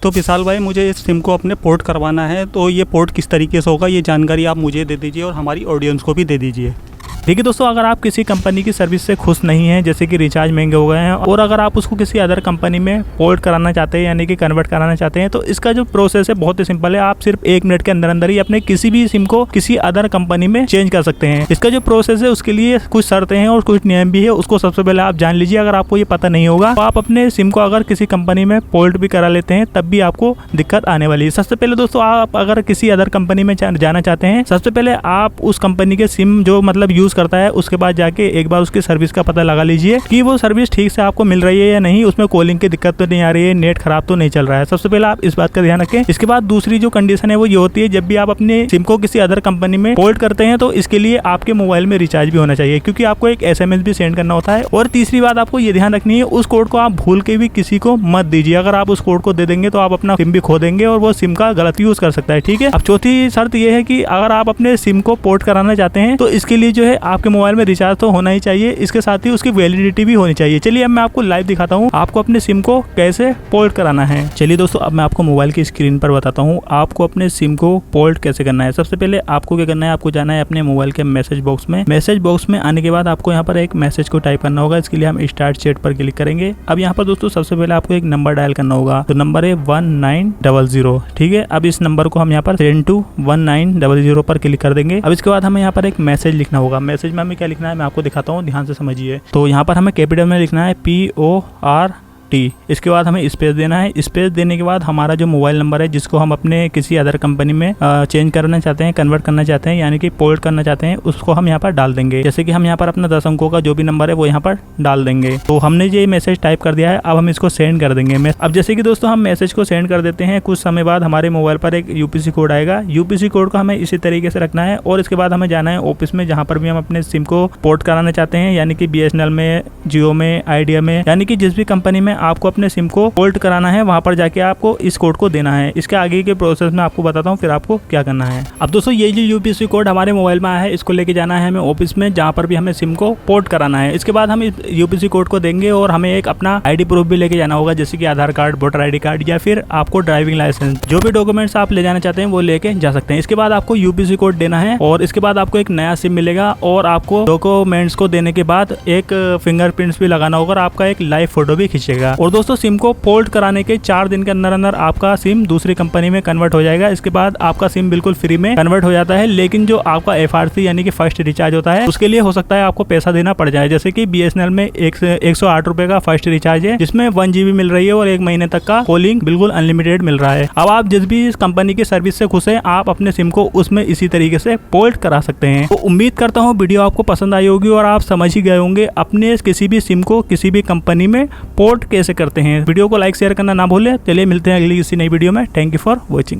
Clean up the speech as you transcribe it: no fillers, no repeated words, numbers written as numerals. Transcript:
तो विशाल भाई, मुझे इस सिम को अपने पोर्ट करवाना है, तो ये पोर्ट किस तरीके से होगा ये जानकारी आप मुझे दे दीजिए और हमारी ऑडियंस को भी दे दीजिए। देखिए दोस्तों, अगर आप किसी कंपनी की सर्विस से खुश नहीं हैं, जैसे कि रिचार्ज महंगे हो गए हैं, और अगर आप उसको किसी अदर कंपनी में पोर्ट कराना चाहते हैं यानी कि कन्वर्ट कराना चाहते हैं, तो इसका जो प्रोसेस है बहुत ही सिंपल है। आप सिर्फ 1 मिनट के अंदर अंदर ही अपने किसी भी सिम को किसी अदर कंपनी में चेंज कर सकते हैं। इसका जो प्रोसेस है उसके लिए कुछ शर्तें हैं और कुछ नियम भी है, उसको सबसे पहले आप जान लीजिए। अगर आपको ये पता नहीं होगा तो आप अपने सिम को अगर किसी कंपनी में पोर्ट भी करा लेते हैं तब भी आपको दिक्कत आने वाली है। सबसे पहले दोस्तों, आप अगर किसी अदर कंपनी में जाना चाहते हैं, सबसे पहले आप उस कंपनी के सिम जो मतलब यूज करता है उसके बाद जाके एक बार उसकी सर्विस का पता लगा लीजिए कि वो सर्विस ठीक से आपको मिल रही है या नहीं, उसमें कॉलिंग की दिक्कत तो नहीं आ रही है, नेट खराब तो नहीं चल रहा है। सबसे पहले आप इस बात का ध्यान रखें। इसके बाद दूसरी जो कंडीशन है वो ये होती है, जब भी आप अपने सिम को किसी अदर कंपनी में पोर्ट करते हैं तो इसके लिए आपके मोबाइल में रिचार्ज भी होना चाहिए, क्योंकि आपको एक SMS भी सेंड करना होता है। और तीसरी बात आपको ये ध्यान रखनी है, उस कोड को आप भूल के भी किसी को मत दीजिए। अगर आप उस कोड को दे देंगे तो आप अपना सिम भी खो देंगे और वो सिम का गलत यूज कर सकता है। ठीक है। अब चौथी शर्त ये है कि अगर आप अपने सिम को पोर्ट कराना चाहते हैं तो इसके लिए जो है आपके मोबाइल में रिचार्ज तो होना ही चाहिए, इसके साथ ही उसकी वैलिडिटी भी होनी चाहिए। चलिए अब मैं आपको लाइव दिखाता हूँ आपको अपने सिम को कैसे पोर्ट कराना है। चलिए दोस्तों, अब मैं आपको मोबाइल की स्क्रीन पर बताता हूँ आपको अपने सिम को पोर्ट कैसे करना है। सबसे पहले आपको क्या करना है, आपको जाना है अपने मोबाइल के मैसेज बॉक्स में। मैसेज बॉक्स में आने के बाद आपको यहाँ पर एक मैसेज को टाइप करना होगा। इसके लिए हम स्टार्ट चैट पर क्लिक करेंगे। अब यहाँ पर दोस्तों सबसे पहले आपको एक नंबर डायल करना होगा, तो नंबर है 1900। ठीक है। अब इस नंबर को हम यहाँ पर सेंड टू 1900 पर क्लिक कर देंगे। अब इसके बाद हमें यहाँ पर एक मैसेज लिखना होगा। मैसेज में हमें क्या लिखना है मैं आपको दिखाता हूँ, ध्यान से समझिए। तो यहाँ पर हमें कैपिटल में लिखना है PORT। इसके बाद हमें स्पेस देना है। स्पेस देने के बाद हमारा जो मोबाइल नंबर है जिसको हम अपने किसी अदर कंपनी में चेंज करना चाहते हैं, कन्वर्ट करना चाहते हैं यानी कि पोर्ट करना चाहते हैं, उसको हम यहाँ पर डाल देंगे। जैसे कि हम यहाँ पर अपना 10 अंकों का जो भी नंबर है वो यहाँ पर डाल देंगे। तो हमने ये मैसेज टाइप कर दिया है, अब हम इसको सेंड कर देंगे। अब जैसे कि दोस्तों हम मैसेज को सेंड कर देते हैं, कुछ समय बाद हमारे मोबाइल पर एक UPC कोड आएगा। UPC कोड को हमें इसी तरीके से रखना है और इसके बाद हमें जाना है ऑफिस में, जहाँ पर भी हम अपने सिम को पोर्ट कराना चाहते हैं, यानी कि BSNL में, जियो में, आइडिया में, यानी कि जिस भी कंपनी में आपको अपने सिम को पोर्ट कराना है वहां पर जाके आपको इस कोड को देना है। इसके आगे के प्रोसेस में आपको बताता हूँ फिर आपको क्या करना है। अब दोस्तों ये जो UPC कोड हमारे मोबाइल में आया है, इसको लेके जाना है हमें ऑफिस में, जहाँ पर भी हमें सिम को पोर्ट कराना है। इसके बाद हम इस UPC कोड को देंगे और हमें एक अपना ID प्रूफ भी लेके जाना होगा, जैसे कि आधार कार्ड, वोटर ID कार्ड या फिर आपको ड्राइविंग लाइसेंस, जो भी डॉक्यूमेंट्स आप ले जाना चाहते हैं वो लेके जा सकते हैं। इसके बाद आपको UPC कोड देना है और इसके बाद आपको एक नया सिम मिलेगा और आपको डॉक्यूमेंट्स को देने के बाद एक फिंगरप्रिंट्स भी लगाना होगा और आपका एक लाइव फोटो भी खींचेगा। और दोस्तों सिम को पोर्ट कराने के 4 दिन के अंदर अंदर आपका सिम दूसरी कंपनी में कन्वर्ट हो जाएगा। इसके बाद आपका सिम बिल्कुल फ्री में कन्वर्ट हो जाता है, लेकिन जो आपका FRC यानी कि फर्स्ट रिचार्ज होता है उसके लिए हो सकता है आपको पैसा देना पड़ जाए। जैसे कि BSNL में 108 रुपए का फर्स्ट रिचार्ज है, जिसमें 1 GB मिल रही है और 1 महीने तक का कॉलिंग बिल्कुल अनलिमिटेड मिल रहा है। अब आप जिस भी इस कंपनी की सर्विस से खुश हैं, आप अपने सिम को उसमें इसी तरीके से पोर्ट करा सकते हैं। तो उम्मीद करता हूँ वीडियो आपको पसंद आई होगी और आप समझ ही गए होंगे अपने किसी भी सिम को किसी भी कंपनी में पोर्ट कैसे करते हैं। वीडियो को लाइक शेयर करना ना भूलें। चलिए मिलते हैं अगली किसी नई वीडियो में। Thank you for watching.